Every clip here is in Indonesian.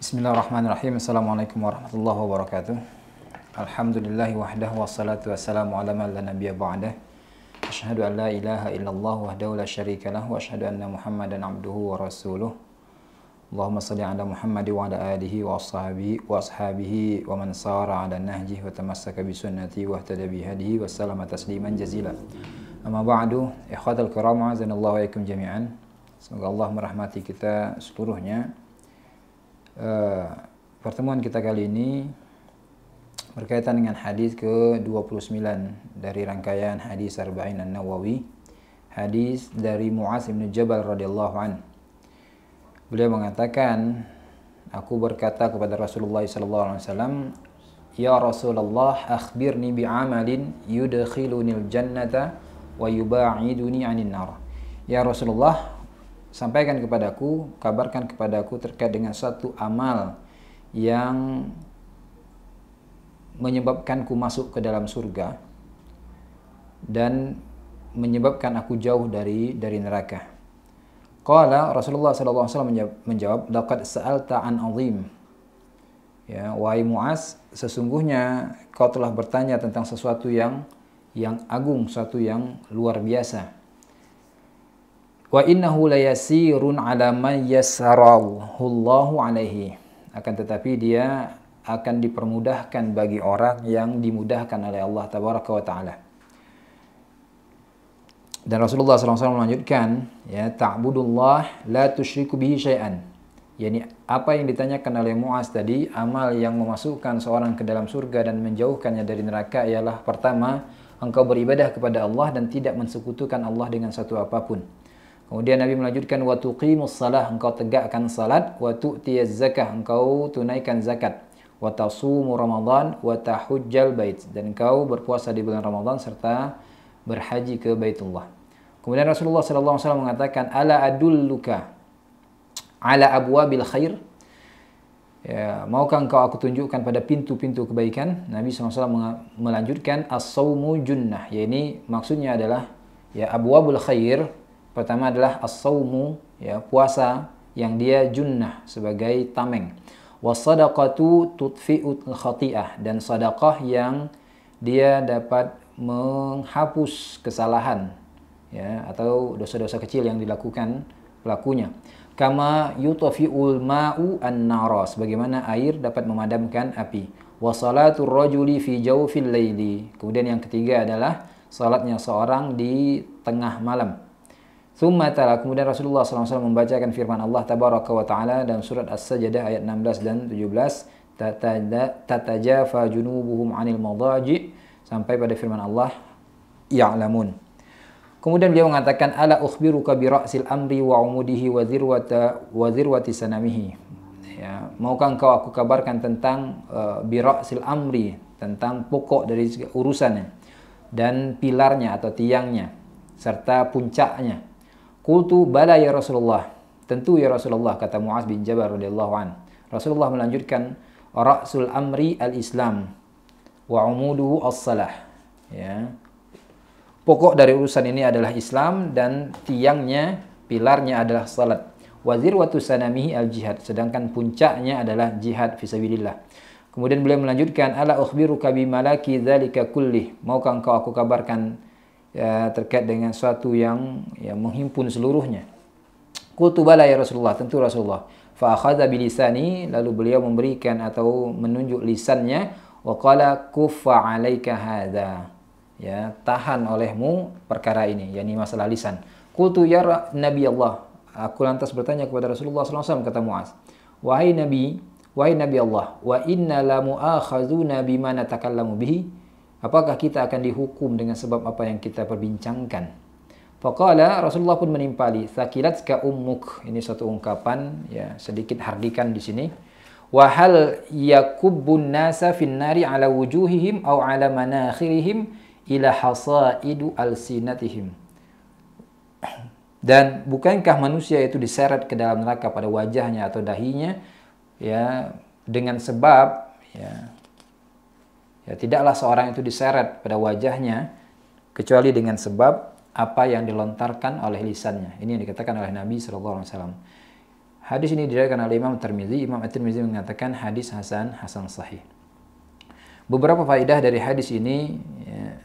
Bismillahirrahmanirrahim. Assalamualaikum warahmatullahi wabarakatuh. Alhamdulillahi wahdahu wassalatu wassalamu ala man la nabiyya ba'dah. Asyhadu an la ilaha illallah wahdahu la syarika lah wa asyhadu anna Muhammadan abduhu wa rasuluh. Allahumma shalli ala Muhammad wa ala alihi wa ashabihi wa man sara ala nahjihi wa tamassaka bi sunnati wa ihtada bi hadihi wa sallama tasliman jazila. Amma ba'du, ikhwatal kiram, azanallahu wa iyyakum jami'an. Semoga Allah merahmati kita seluruhnya. Pertemuan kita kali ini berkaitan dengan hadis ke-29 dari rangkaian hadis Arba'in An-Nawawi, hadis dari Mu'adz bin Jabal radhiyallahu an. Beliau mengatakan, aku berkata kepada Rasulullah sallallahu alaihi wasallam, "Ya Rasulullah, akhbirni bi'amalin yudkhilunil jannata wa yuba'iduni 'anil nar." Ya Rasulullah, sampaikan kepadaku, kabarkan kepadaku terkait dengan satu amal yang menyebabkanku masuk ke dalam surga dan menyebabkan aku jauh dari neraka. Qala Rasulullah sallallahu alaihi wasallam menjawab, "Laqad sa'alta an 'azim." Ya, wahai Mu'adz, sesungguhnya kau telah bertanya tentang sesuatu yang agung, sesuatu yang luar biasa. Wa innahu layasirun ala man yassarahu Allahu alaihi. Akan tetapi dia akan dipermudahkan bagi orang yang dimudahkan oleh Allah tabaraka wa taala. Dan Rasulullah SAW melanjutkan, ya, ta'budullah la tusyriku bihi syai'an. Yani apa yang ditanyakan oleh Mu'adz tadi, amal yang memasukkan seorang ke dalam surga dan menjauhkannya dari neraka ialah pertama, engkau beribadah kepada Allah dan tidak mensekutukan Allah dengan satu apapun. Kemudian Nabi melanjutkan, wa tuqimus salah, engkau tegakkan salat, wa tu'tiyaz zakah, engkau tunaikan zakat, wa tasumu ramadan, wa tahujjal bait, dan engkau berpuasa di bulan Ramadan serta berhaji ke Baitullah. Kemudian Rasulullah sallallahu alaihi wasallam mengatakan, ala adulluka ala abwabil khair. Ya, maukah engkau aku tunjukkan pada pintu-pintu kebaikan? Nabi SAW melanjutkan, as-sawmu junnah, ya, ini maksudnya adalah, ya, abwabul khair. Pertama adalah as-sawmu, ya, puasa yang dia junnah sebagai tameng. Was-sadaqatu tudfi'ul khati'ah, dan sedekah yang dia dapat menghapus kesalahan, ya, atau dosa-dosa kecil yang dilakukan pelakunya. Kama yutfi'ul ma'u an-nara, sebagaimana air dapat memadamkan api. Wa salatul rajuli fi jawfil laili. Kemudian yang ketiga adalah salatnya seorang di tengah malam. Tsumma tala, kemudian Rasulullah SAW membacakan firman Allah tabaraka wa taala dalam surat As-Sajdah ayat 16 dan 17, tatajafa junubuhum 'anil madaji, sampai pada firman Allah ya'lamun. Kemudian beliau mengatakan, ala ukhbiruka bi ra'sil amri wa umudihi wa dhirwati sanamihi. Ya, maukah engkau aku kabarkan tentang bi ra'sil amri, tentang pokok dari urusannya dan pilarnya atau tiangnya serta puncaknya. Qultu bala ya Rasulullah, tentu ya Rasulullah, kata Mu'adz bin Jabal radhiyallahu an. Rasulullah melanjutkan, ra'sul amri al-Islam wa umuduhu as-salah. Ya. Pokok dari urusan ini adalah Islam dan tiangnya, pilarnya adalah salat. Wa zirwatu sanamihi al-jihad, sedangkan puncaknya adalah jihad fisabilillah. Kemudian beliau melanjutkan, ala ukhbiruka bi malaki dzalika kullih, maukah engkau aku kabarkan, ya, terkait dengan suatu yang, ya, menghimpun seluruhnya. Qultu bala ya Rasulullah, tentu Rasulullah. Fa akhadha bilisani, lalu beliau memberikan atau menunjuk lisannya, wa qala kuffa 'alaika hadza, ya, tahan olehmu perkara ini, yakni masalah lisan. Qultu ya Nabi Allah, aku lantas bertanya kepada Rasulullah SAW, kata Mu'adz, wahai Nabi Allah, wa inna la mu'akhazuna bima natakallamu bihi, apakah kita akan dihukum dengan sebab apa yang kita perbincangkan? Faqala, Rasulullah pun menimpali, thaqilatka ummuk, ini suatu ungkapan, ya, sedikit hardikan di sini. Wa hal yakubbun nasa fin nari ala wujuhihim aw ala manakhirihim ila hasaidu alsinatihim. Dan bukankah manusia itu diseret ke dalam neraka pada wajahnya atau dahinya, ya, dengan sebab, ya, tidaklah seorang itu diseret pada wajahnya kecuali dengan sebab apa yang dilontarkan oleh lisannya. Ini yang dikatakan oleh Nabi SAW. Hadis ini diriwayatkan oleh Imam Tirmizi. Imam At-Tirmizi mengatakan hadis hasan sahih. Beberapa faedah dari hadis ini, ya,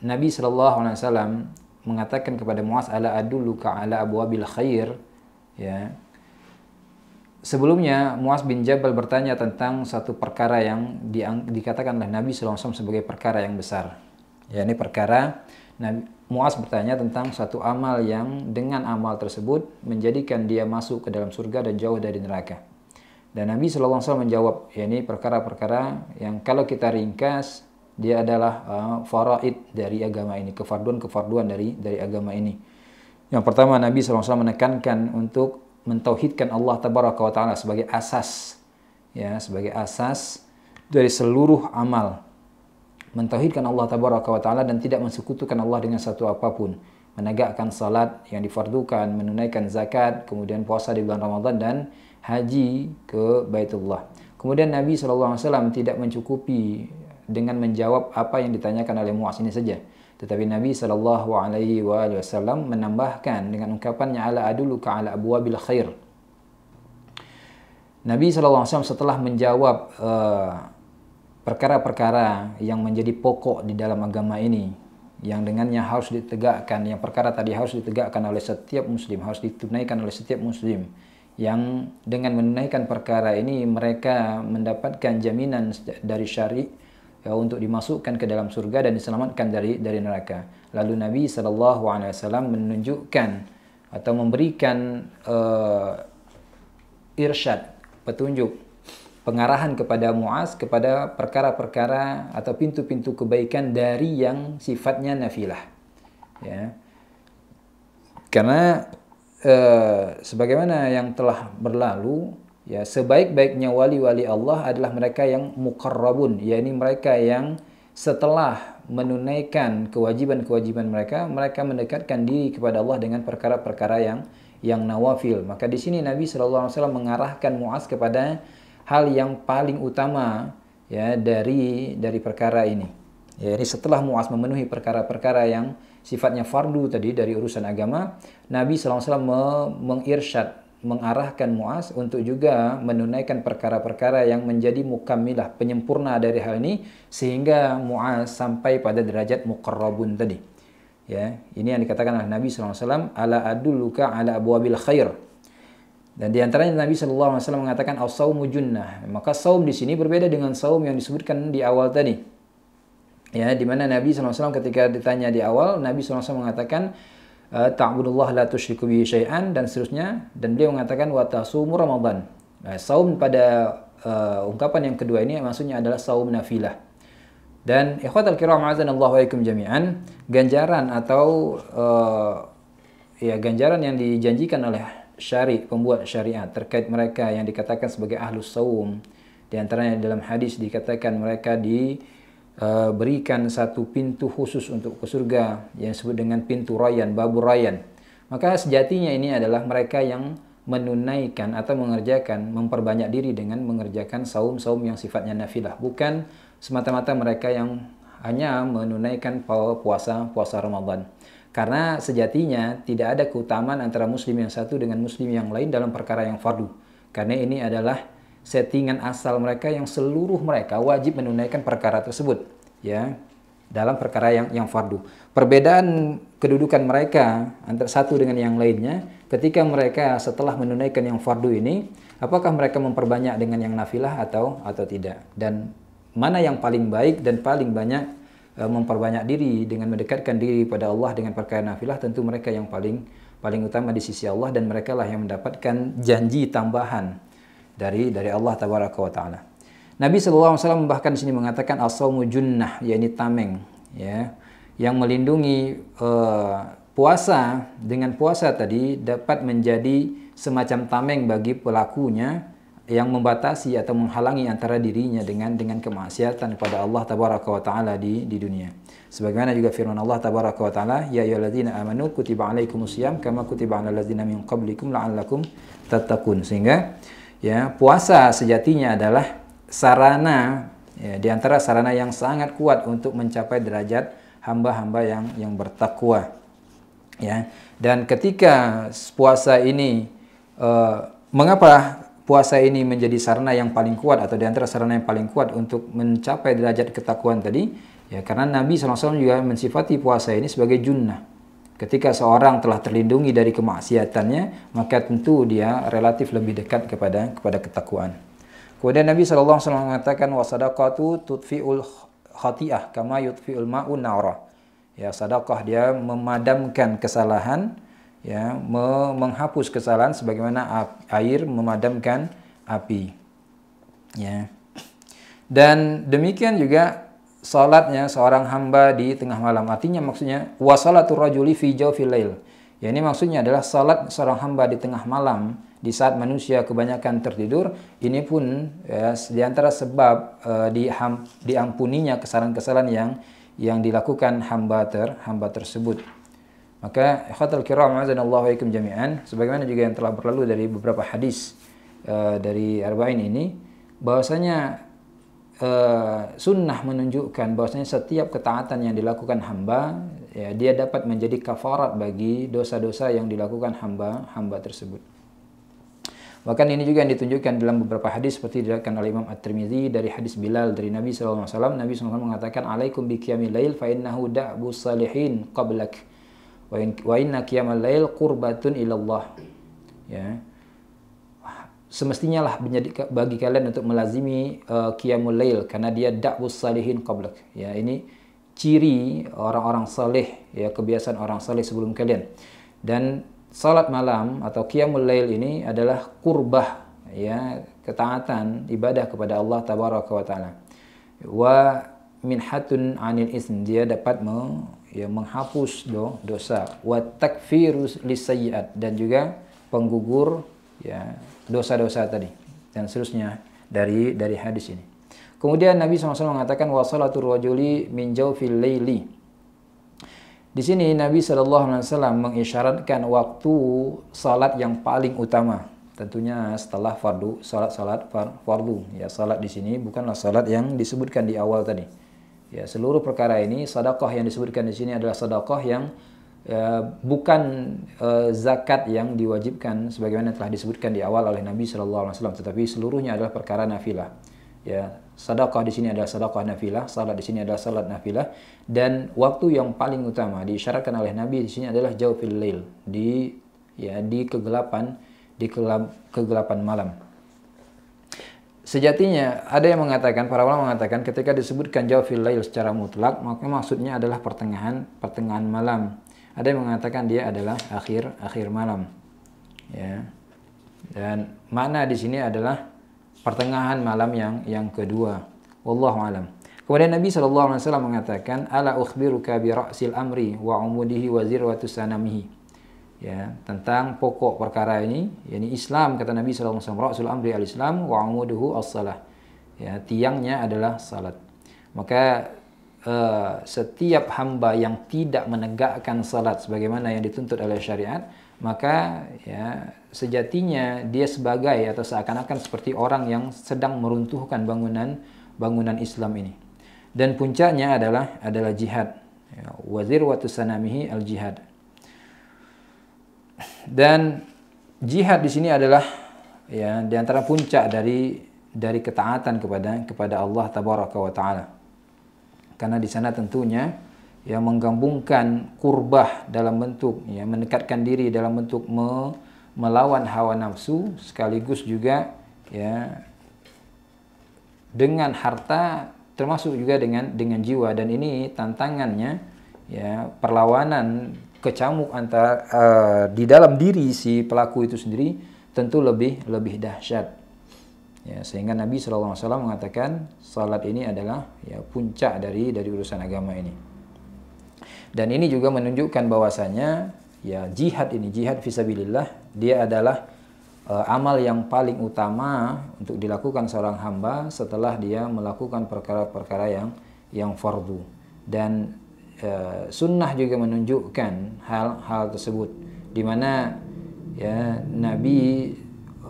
Nabi Shallallahu Alaihi Wasallam mengatakan kepada Muaz, ala adulluka ala abwabil khair. Ya. Sebelumnya Muaz bin Jabal bertanya tentang satu perkara yang dikatakan oleh Nabi Shallallahu Alaihi Wasallam sebagai perkara yang besar. Ya, ini perkara Muaz bertanya tentang satu amal yang dengan amal tersebut menjadikan dia masuk ke dalam surga dan jauh dari neraka. Dan Nabi Shallallahu Alaihi Wasallam menjawab, ya, ini perkara-perkara yang kalau kita ringkas, dia adalah faraid dari agama ini, kefarduan dari agama ini. Yang pertama, Nabi SAW menekankan untuk mentauhidkan Allah Tabaraka wa Ta'ala sebagai asas, ya, sebagai asas dari seluruh amal. Mentauhidkan Allah Tabaraka wa Ta'ala dan tidak mensekutukan Allah dengan satu apapun. Menegakkan salat yang difardukan, menunaikan zakat, kemudian puasa di bulan Ramadan dan haji ke Baitullah. Kemudian Nabi SAW tidak mencukupi dengan menjawab apa yang ditanyakan oleh Muaz ini saja, tetapi Nabi Shallallahu Alaihi Wasallam menambahkan dengan ungkapannya, ala adulluka ala abwabil khair. Nabi Shallallahu Alaihi Wasallam setelah menjawab perkara-perkara yang menjadi pokok di dalam agama ini, yang dengannya harus ditegakkan, yang perkara tadi harus ditegakkan oleh setiap muslim, harus ditunaikan oleh setiap muslim, yang dengan menunaikan perkara ini mereka mendapatkan jaminan dari syari' ya, untuk dimasukkan ke dalam surga dan diselamatkan dari neraka. Lalu Nabi SAW menunjukkan atau memberikan irsyad, petunjuk, pengarahan kepada Muaz kepada perkara-perkara atau pintu-pintu kebaikan dari yang sifatnya nafilah. Ya. Karena sebagaimana yang telah berlalu, ya, sebaik-baiknya wali-wali Allah adalah mereka yang muqarrabun, yakni mereka yang setelah menunaikan kewajiban-kewajiban mereka mendekatkan diri kepada Allah dengan perkara-perkara yang nawafil. Maka di sini Nabi SAW mengarahkan Muaz kepada hal yang paling utama, ya, dari perkara ini. Ya, ini setelah Muaz memenuhi perkara-perkara yang sifatnya fardu tadi dari urusan agama, Nabi SAW mengirsyad, mengarahkan Muaz untuk juga menunaikan perkara-perkara yang menjadi mukammilah, penyempurna dari hal ini, sehingga Muaz sampai pada derajat muqarrabun tadi. Ya, ini yang dikatakan oleh Nabi SAW, ala adulluka ala abwabil khair. Dan di antaranya Nabi SAW mengatakan as-saumu junnah. Maka saum di sini berbeda dengan saum yang disebutkan di awal tadi. Ya, di mana Nabi SAW ketika ditanya di awal, Nabi SAW mengatakan ta'budullah la tusyriku bihi syai'an dan seterusnya, dan beliau mengatakan wa tasumu Ramadan. Nah, saum pada ungkapan yang kedua ini maksudnya adalah saum nafilah. Dan ikhwatal kiram azanallahu wa ikum jami'an, ganjaran atau ganjaran yang dijanjikan oleh pembuat syariat terkait mereka yang dikatakan sebagai ahlus saum, di antaranya dalam hadis dikatakan mereka berikan satu pintu khusus untuk ke surga yang disebut dengan pintu Rayyan, Babur Rayyan. Maka sejatinya ini adalah mereka yang menunaikan atau mengerjakan, memperbanyak diri dengan mengerjakan saum-saum yang sifatnya nafilah, bukan semata-mata mereka yang hanya menunaikan puasa Ramadan. Karena sejatinya tidak ada keutamaan antara muslim yang satu dengan muslim yang lain dalam perkara yang fardu. Karena ini adalah settingan asal mereka yang seluruh mereka wajib menunaikan perkara tersebut, ya, dalam perkara yang fardu. Perbedaan kedudukan mereka antara satu dengan yang lainnya ketika mereka setelah menunaikan yang fardu ini, apakah mereka memperbanyak dengan yang nafilah atau tidak, dan mana yang paling baik dan paling banyak memperbanyak diri dengan mendekatkan diri pada Allah dengan perkara nafilah, tentu mereka yang paling utama di sisi Allah, dan mereka lah yang mendapatkan janji tambahan dari Allah Tabaraka wa Ta'ala. Nabi SAW bahkan di sini mengatakan as-saumu junnah, yakni tameng, ya, yang melindungi puasa. Dengan puasa tadi dapat menjadi semacam tameng bagi pelakunya yang membatasi atau menghalangi antara dirinya dengan kemaksiatan kepada Allah Tabaraka wa Ta'ala di dunia. Sebagaimana juga firman Allah Tabaraka wa Ta'ala, ya ayyuhalladzina amanu kutiba alaikumusiyam kama kutiba alal ladzina min qablikum la'allakum tattaqun. Sehingga, ya, puasa sejatinya adalah sarana, ya, di antara sarana yang sangat kuat untuk mencapai derajat hamba-hamba yang bertakwa, ya. Dan ketika puasa ini Mengapa puasa ini menjadi sarana yang paling kuat atau di antara sarana yang paling kuat untuk mencapai derajat ketakwaan tadi? Ya, karena Nabi SAW juga mensifati puasa ini sebagai junnah. Ketika seorang telah terlindungi dari kemaksiatannya, maka tentu dia relatif lebih dekat kepada ketakwaan. Kemudian Nabi SAW mengatakan, wasadaqatu tutfi'ul khati'ah kama yutfi'ul ma'un nara. Ya, sedekah dia memadamkan kesalahan, ya, menghapus kesalahan sebagaimana air memadamkan api. Ya. Dan demikian juga salatnya seorang hamba di tengah malam. Artinya maksudnya wasalatul rajuli fi jawfil lail. Ya, ini maksudnya adalah salat seorang hamba di tengah malam di saat manusia kebanyakan tertidur. Ini pun ya, di antara sebab diampuninya kesalahan-kesalahan yang dilakukan hamba tersebut. Maka ikhwatal kiram azanallahu wa ikum jami'an, sebagaimana juga yang telah berlalu dari beberapa hadis dari Arba'in ini, bahwasanya sunnah menunjukkan bahwasanya setiap ketaatan yang dilakukan hamba, ya, dia dapat menjadi kafarat bagi dosa-dosa yang dilakukan hamba tersebut. Bahkan ini juga yang ditunjukkan dalam beberapa hadis seperti diriwayatkan oleh Imam At-Tirmidzi dari hadis Bilal dari Nabi SAW. Nabi SAW mengatakan, alaikum bi qiyamil lail fa innahu da'bu salihin qablak wa inna qiyamal lail qurbatun ilallah. Ya. Semestinya lah bagi kalian untuk melazimi qiyamul lail karena dia da'bu salihin qablak. Ya, ini ciri orang-orang saleh, ya, kebiasaan orang saleh sebelum kalian. Dan salat malam atau qiyamul lail ini adalah qurbah, ya, ketaatan ibadah kepada Allah tabaraka wa taala. Wa minhatun 'anil ism, dia dapat menghapus dosa. Wa takfirus lisayyi'at, dan juga penggugur, ya, dosa-dosa tadi dan seterusnya dari hadis ini. Kemudian Nabi SAW mengatakan wa salatul rajuli min jawfil laili. Di sini Nabi SAW mengisyaratkan waktu salat yang paling utama. Tentunya setelah salat fardu. Ya, salat di sini bukanlah salat yang disebutkan di awal tadi. Ya, seluruh perkara ini, sedekah yang disebutkan di sini adalah sedekah yang bukan zakat yang diwajibkan sebagaimana telah disebutkan di awal oleh Nabi SAW, tetapi seluruhnya adalah perkara nafilah. Ya, sedekah di sini adalah sedekah nafilah, salat di sini adalah salat nafilah, dan waktu yang paling utama diisyaratkan oleh Nabi di sini adalah jawfil lail, di kegelapan malam. Sejatinya ada yang mengatakan, para ulama mengatakan ketika disebutkan jawfil lail secara mutlak, maka maksudnya adalah pertengahan malam. Ada yang mengatakan dia adalah akhir malam. Ya. Dan makna di sini adalah pertengahan malam yang kedua. Wallahu alam. Kemudian Nabi SAW mengatakan, ala ukhbiruka bi ra'sil amri wa umudihi wa zirwatu sanamihi. Ya, tentang pokok perkara ini, yakni Islam, kata Nabi SAW, ra'sul amri al-Islam wa umuduhu as-salah. Ya, tiangnya adalah salat. Maka setiap hamba yang tidak menegakkan salat sebagaimana yang dituntut oleh syariat, maka ya, sejatinya dia sebagai atau seakan-akan seperti orang yang sedang meruntuhkan bangunan Islam ini. Dan puncaknya adalah jihad. Ya, wazir watu sanamihi al jihad. Dan jihad di sini adalah, ya, di antara puncak dari ketaatan kepada Allah tabaraka wa taala. Karena di sana tentunya yang menggabungkan kurbah dalam bentuk, ya, mendekatkan diri dalam bentuk melawan hawa nafsu, sekaligus juga, ya, dengan harta, termasuk juga dengan jiwa. Dan ini tantangannya, ya, perlawanan kecamuk antara di dalam diri si pelaku itu sendiri tentu lebih dahsyat. Ya, sehingga Nabi SAW mengatakan salat ini adalah, ya, puncak dari urusan agama ini. Dan ini juga menunjukkan bahwasanya, ya, jihad fisabilillah, dia adalah amal yang paling utama untuk dilakukan seorang hamba setelah dia melakukan perkara-perkara yang fardu. Dan sunnah juga menunjukkan hal tersebut, di mana, ya, Nabi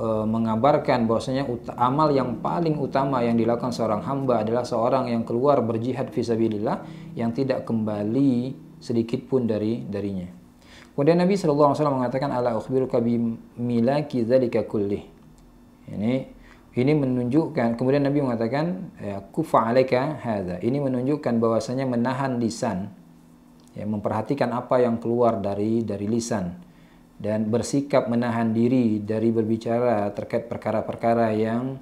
mengabarkan bahwasanya amal yang paling utama yang dilakukan seorang hamba adalah seorang yang keluar berjihad fisabilillah yang tidak kembali sedikit pun darinya. Kemudian Nabi SAW mengatakan, ala ukhbiruka bimilaki dzalika kullih. Ini menunjukkan, kemudian Nabi mengatakan, kufa 'alaika hadza. Ini menunjukkan bahwasanya menahan lisan, ya, memperhatikan apa yang keluar dari lisan, dan bersikap menahan diri dari berbicara terkait perkara-perkara yang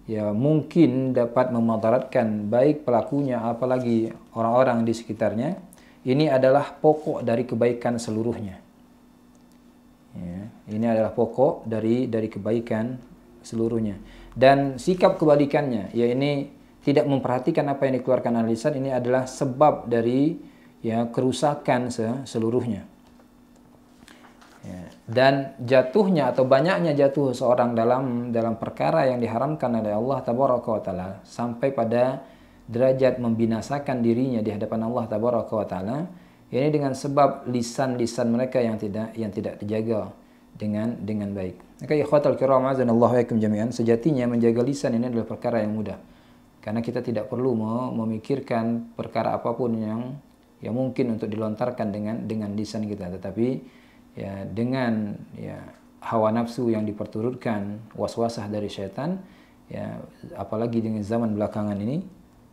ya mungkin dapat memudaratkan baik pelakunya apalagi orang-orang di sekitarnya. Ini adalah pokok dari kebaikan seluruhnya. Ya, ini adalah pokok dari kebaikan seluruhnya. Dan sikap kebalikannya, ya ini tidak memperhatikan apa yang dikeluarkan oleh lisan, ini adalah sebab dari ya kerusakan seluruhnya. Ya, dan jatuhnya atau banyaknya jatuh seorang dalam perkara yang diharamkan oleh Allah Tabaraka wa Taala sampai pada derajat membinasakan dirinya di hadapan Allah Tabaraka wa Taala, ini dengan sebab lisan-lisan mereka yang tidak dijaga dengan baik. Maka ikhwatal kiram azanallahu waikum jami'an, sejatinya menjaga lisan ini adalah perkara yang mudah. Karena kita tidak perlu memikirkan perkara apapun yang mungkin untuk dilontarkan dengan lisan kita, tetapi ya dengan ya hawa nafsu yang diperturutkan, waswasah dari syaitan, ya apalagi dengan zaman belakangan ini,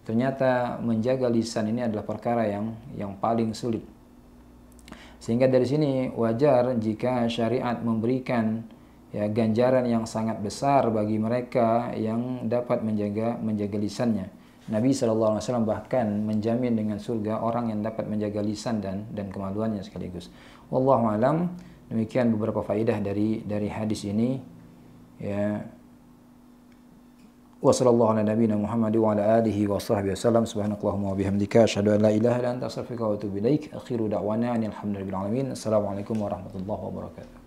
ternyata menjaga lisan ini adalah perkara yang paling sulit. Sehingga dari sini wajar jika syariat memberikan ya ganjaran yang sangat besar bagi mereka yang dapat menjaga lisannya. Nabi SAW bahkan menjamin dengan surga orang yang dapat menjaga lisan dan kemaluannya sekaligus. Wallahu alam, demikian beberapa faedah dari hadis ini. Ya. Wassallallahu ala nabiyina Muhammad wa ala alihi wa sahbihi wasallam. Subhanakallahumma wa bihamdika asyhadu an la ilaha illa anta astaghfiruka wa atubu ilaik. Akhiru da'wana alhamdulillahi rabbil alamin. Assalamualaikum warahmatullahi wabarakatuh.